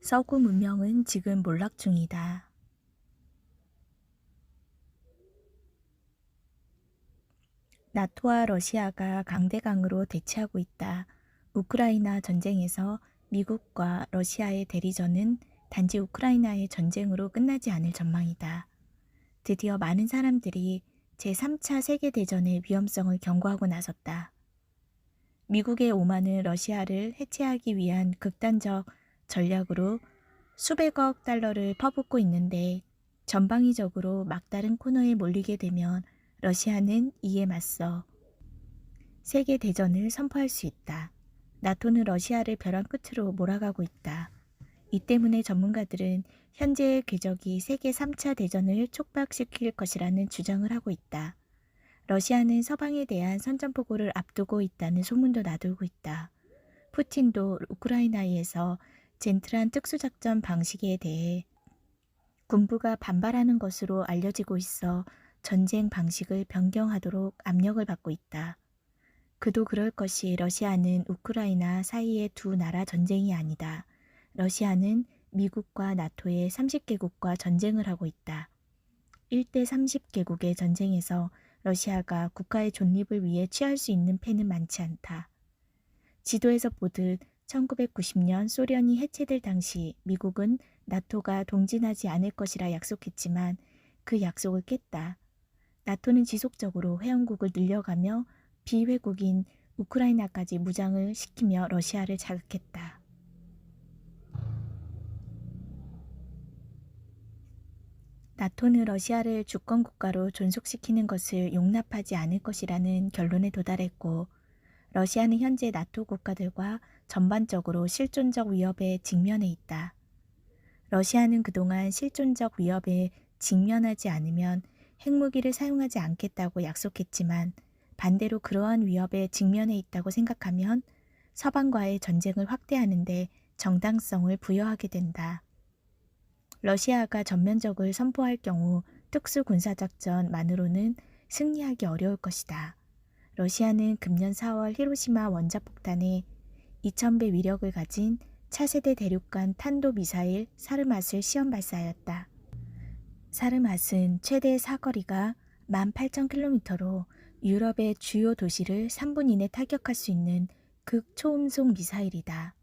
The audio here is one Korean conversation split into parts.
서구 문명은 지금 몰락 중이다. 나토와 러시아가 강대강으로 대치하고 있다. 우크라이나 전쟁에서 미국과 러시아의 대리전은 단지 우크라이나의 전쟁으로 끝나지 않을 전망이다. 드디어 많은 사람들이 제3차 세계대전의 위험성을 경고하고 나섰다. 미국의 오만은 러시아를 해체하기 위한 극단적 전략으로 수백억 달러를 퍼붓고 있는데 전방위적으로 막다른 코너에 몰리게 되면 러시아는 이에 맞서 세계대전을 선포할 수 있다. 나토는 러시아를 벼랑 끝으로 몰아가고 있다. 이 때문에 전문가들은 현재의 궤적이 세계 3차 대전을 촉박시킬 것이라는 주장을 하고 있다. 러시아는 서방에 대한 선전포고를 앞두고 있다는 소문도 나돌고 있다. 푸틴도 우크라이나에서 젠틀한 특수작전 방식에 대해 군부가 반발하는 것으로 알려지고 있어 전쟁 방식을 변경하도록 압력을 받고 있다. 그도 그럴 것이 러시아는 우크라이나 사이의 두 나라 전쟁이 아니다. 러시아는 미국과 나토의 30개국과 전쟁을 하고 있다. 1대 30개국의 전쟁에서 러시아가 국가의 존립을 위해 취할 수 있는 패는 많지 않다. 지도에서 보듯 1990년 소련이 해체될 당시 미국은 나토가 동진하지 않을 것이라 약속했지만 그 약속을 깼다. 나토는 지속적으로 회원국을 늘려가며 비회국인 우크라이나까지 무장을 시키며 러시아를 자극했다. 나토는 러시아를 주권 국가로 존속시키는 것을 용납하지 않을 것이라는 결론에 도달했고, 러시아는 현재 나토 국가들과 전반적으로 실존적 위협에 직면해 있다. 러시아는 그동안 실존적 위협에 직면하지 않으면 핵무기를 사용하지 않겠다고 약속했지만 반대로 그러한 위협에 직면해 있다고 생각하면 서방과의 전쟁을 확대하는데 정당성을 부여하게 된다. 러시아가 전면적을 선포할 경우 특수군사작전만으로는 승리하기 어려울 것이다. 러시아는 금년 4월 히로시마 원자폭탄에 2000배 위력을 가진 차세대 대륙간 탄도미사일 사르맛을 시험 발사하였다. 사르맛은 최대 사거리가 18,000km로 유럽의 주요 도시를 3분 이내 타격할 수 있는 극초음속 미사일이다.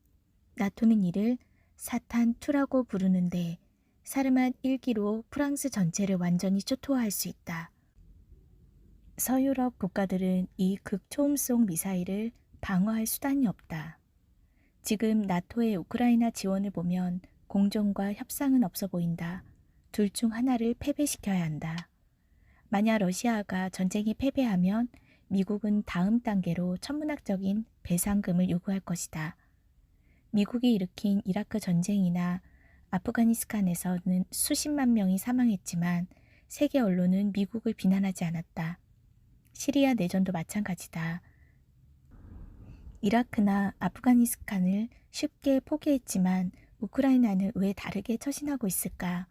나토는 이를 사탄2라고 부르는데 사르맛 1기로 프랑스 전체를 완전히 초토화할 수 있다. 서유럽 국가들은 이 극초음속 미사일을 방어할 수단이 없다. 지금 나토의 우크라이나 지원을 보면 공존과 협상은 없어 보인다. 둘 중 하나를 패배시켜야 한다. 만약 러시아가 전쟁에 패배하면 미국은 다음 단계로 천문학적인 배상금을 요구할 것이다. 미국이 일으킨 이라크 전쟁이나 아프가니스탄에서는 수십만 명이 사망했지만 세계 언론은 미국을 비난하지 않았다. 시리아 내전도 마찬가지다. 이라크나 아프가니스탄을 쉽게 포기했지만 우크라이나는 왜 다르게 처신하고 있을까?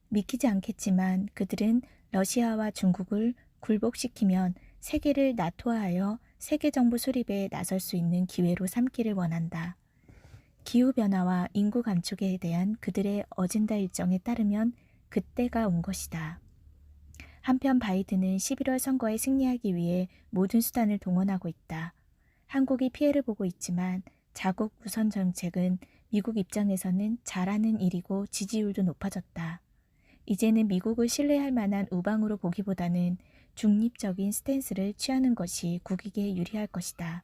믿기지 않겠지만 그들은 러시아와 중국을 굴복시키면 세계를 나토화하여 세계정부 수립에 나설 수 있는 기회로 삼기를 원한다. 기후변화와 인구 감축에 대한 그들의 어젠다 일정에 따르면 그때가 온 것이다. 한편 바이든은 11월 선거에 승리하기 위해 모든 수단을 동원하고 있다. 한국이 피해를 보고 있지만 자국 우선 정책은 미국 입장에서는 잘하는 일이고 지지율도 높아졌다. 이제는 미국을 신뢰할 만한 우방으로 보기보다는 중립적인 스탠스를 취하는 것이 국익에 유리할 것이다.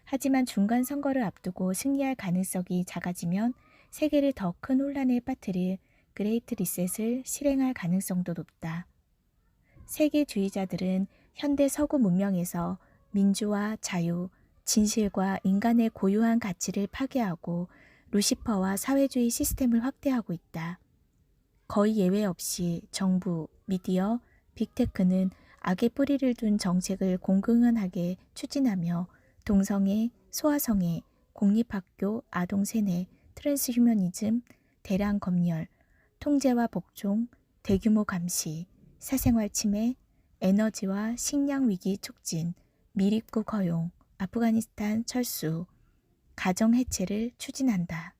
하지만 중간 선거를 앞두고 승리할 가능성이 작아지면 세계를 더 큰 혼란에 빠뜨릴 그레이트 리셋을 실행할 가능성도 높다. 세계주의자들은 현대 서구 문명에서 민주화, 자유, 진실과 인간의 고유한 가치를 파괴하고 루시퍼와 사회주의 시스템을 확대하고 있다. 거의 예외 없이 정부, 미디어, 빅테크는 악의 뿌리를 둔 정책을 공공연하게 추진하며 동성애, 소아성애, 공립학교, 아동세뇌, 트랜스휴머니즘, 대량 검열, 통제와 복종, 대규모 감시, 사생활 침해, 에너지와 식량 위기 촉진, 미입국 허용, 아프가니스탄 철수, 가정 해체를 추진한다.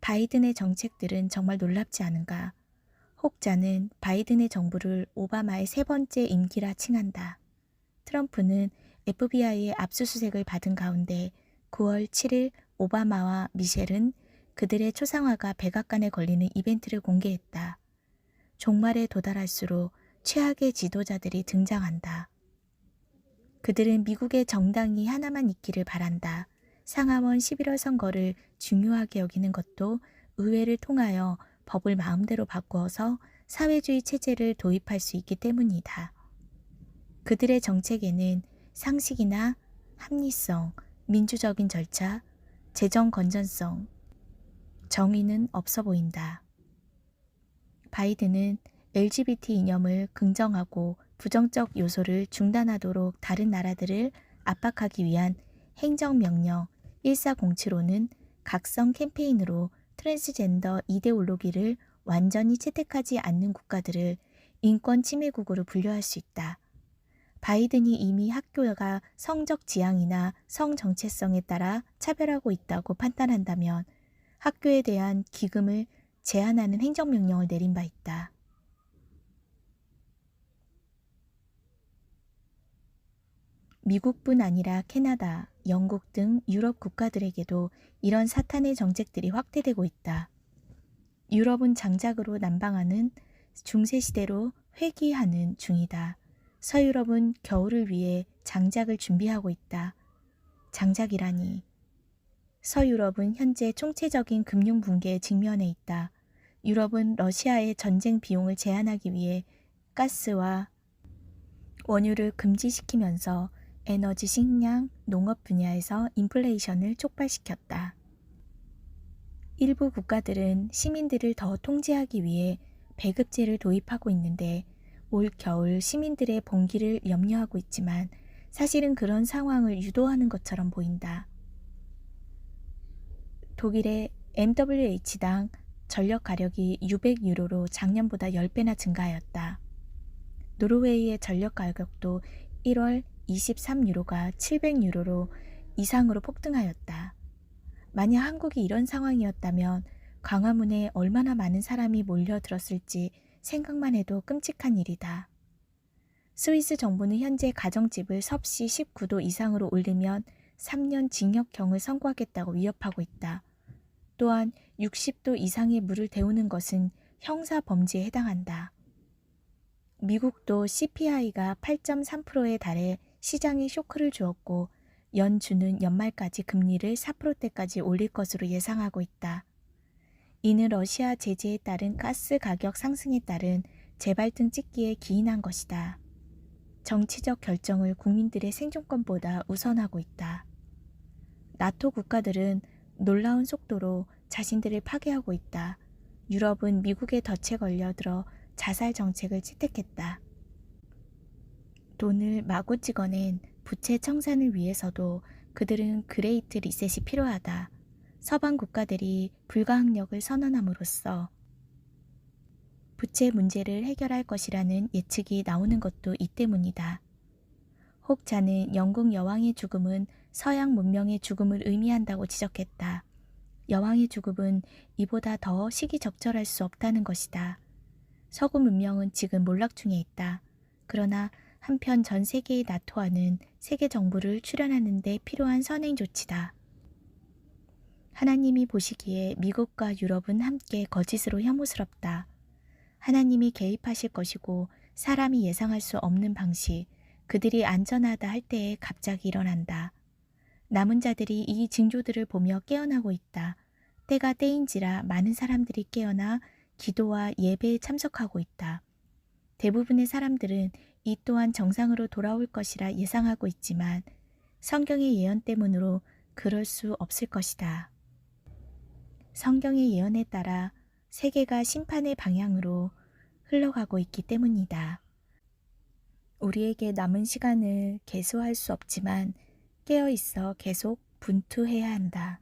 바이든의 정책들은 정말 놀랍지 않은가? 혹자는 바이든의 정부를 오바마의 세 번째 임기라 칭한다. 트럼프는 FBI의 압수수색을 받은 가운데 9월 7일 오바마와 미셸은 그들의 초상화가 백악관에 걸리는 이벤트를 공개했다. 종말에 도달할수록 최악의 지도자들이 등장한다. 그들은 미국의 정당이 하나만 있기를 바란다. 상하원 11월 선거를 중요하게 여기는 것도 의회를 통하여 법을 마음대로 바꾸어서 사회주의 체제를 도입할 수 있기 때문이다. 그들의 정책에는 상식이나 합리성, 민주적인 절차, 재정 건전성, 정의는 없어 보인다. 바이든은 LGBT 이념을 긍정하고 부정적 요소를 중단하도록 다른 나라들을 압박하기 위한 행정명령 1407호는 각성 캠페인으로 트랜스젠더 이데올로기를 완전히 채택하지 않는 국가들을 인권 침해국으로 분류할 수 있다. 바이든이 이미 학교가 성적 지향이나 성 정체성에 따라 차별하고 있다고 판단한다면 학교에 대한 기금을 제한하는 행정명령을 내린 바 있다. 미국뿐 아니라 캐나다, 영국 등 유럽 국가들에게도 이런 사탄의 정책들이 확대되고 있다. 유럽은 장작으로 난방하는 중세시대로 회귀하는 중이다. 서유럽은 겨울을 위해 장작을 준비하고 있다. 장작이라니. 서유럽은 현재 총체적인 금융 붕괴에 직면해 있다. 유럽은 러시아의 전쟁 비용을 제한하기 위해 가스와 원유를 금지시키면서 에너지, 식량, 농업 분야에서 인플레이션을 촉발시켰다. 일부 국가들은 시민들을 더 통제하기 위해 배급제를 도입하고 있는데 올 겨울 시민들의 봉기를 염려하고 있지만 사실은 그런 상황을 유도하는 것처럼 보인다. 독일의 MWH당 전력 가격이 600유로로 작년보다 10배나 증가하였다. 노르웨이의 전력 가격도 1월 23유로가 700유로로 이상으로 폭등하였다. 만약 한국이 이런 상황이었다면 광화문에 얼마나 많은 사람이 몰려들었을지 생각만 해도 끔찍한 일이다. 스위스 정부는 현재 가정집을 섭씨 19도 이상으로 올리면 3년 징역형을 선고하겠다고 위협하고 있다. 또한 60도 이상의 물을 데우는 것은 형사 범죄에 해당한다. 미국도 CPI가 8.3%에 달해 시장에 쇼크를 주었고 연준은 연말까지 금리를 4%대까지 올릴 것으로 예상하고 있다. 이는 러시아 제재에 따른 가스 가격 상승에 따른 재발등 찍기에 기인한 것이다. 정치적 결정을 국민들의 생존권보다 우선하고 있다. 나토 국가들은 놀라운 속도로 자신들을 파괴하고 있다. 유럽은 미국의 덫에 걸려들어 자살 정책을 채택했다. 돈을 마구 찍어낸 부채 청산을 위해서도 그들은 그레이트 리셋이 필요하다. 서방 국가들이 불가항력을 선언함으로써 부채 문제를 해결할 것이라는 예측이 나오는 것도 이 때문이다. 혹자는 영국 여왕의 죽음은 서양 문명의 죽음을 의미한다고 지적했다. 여왕의 죽음은 이보다 더 시기적절할 수 없다는 것이다. 서구 문명은 지금 몰락 중에 있다. 그러나 한편 전 세계의 나토와는 세계 정부를 출연하는 데 필요한 선행 조치다. 하나님이 보시기에 미국과 유럽은 함께 거짓으로 혐오스럽다. 하나님이 개입하실 것이고 사람이 예상할 수 없는 방식, 그들이 안전하다 할 때에 갑자기 일어난다. 남은 자들이 이 징조들을 보며 깨어나고 있다. 때가 때인지라 많은 사람들이 깨어나 기도와 예배에 참석하고 있다. 대부분의 사람들은 이 또한 정상으로 돌아올 것이라 예상하고 있지만 성경의 예언 때문으로 그럴 수 없을 것이다. 성경의 예언에 따라 세계가 심판의 방향으로 흘러가고 있기 때문이다. 우리에게 남은 시간을 계수할 수 없지만 깨어 있어 계속 분투해야 한다.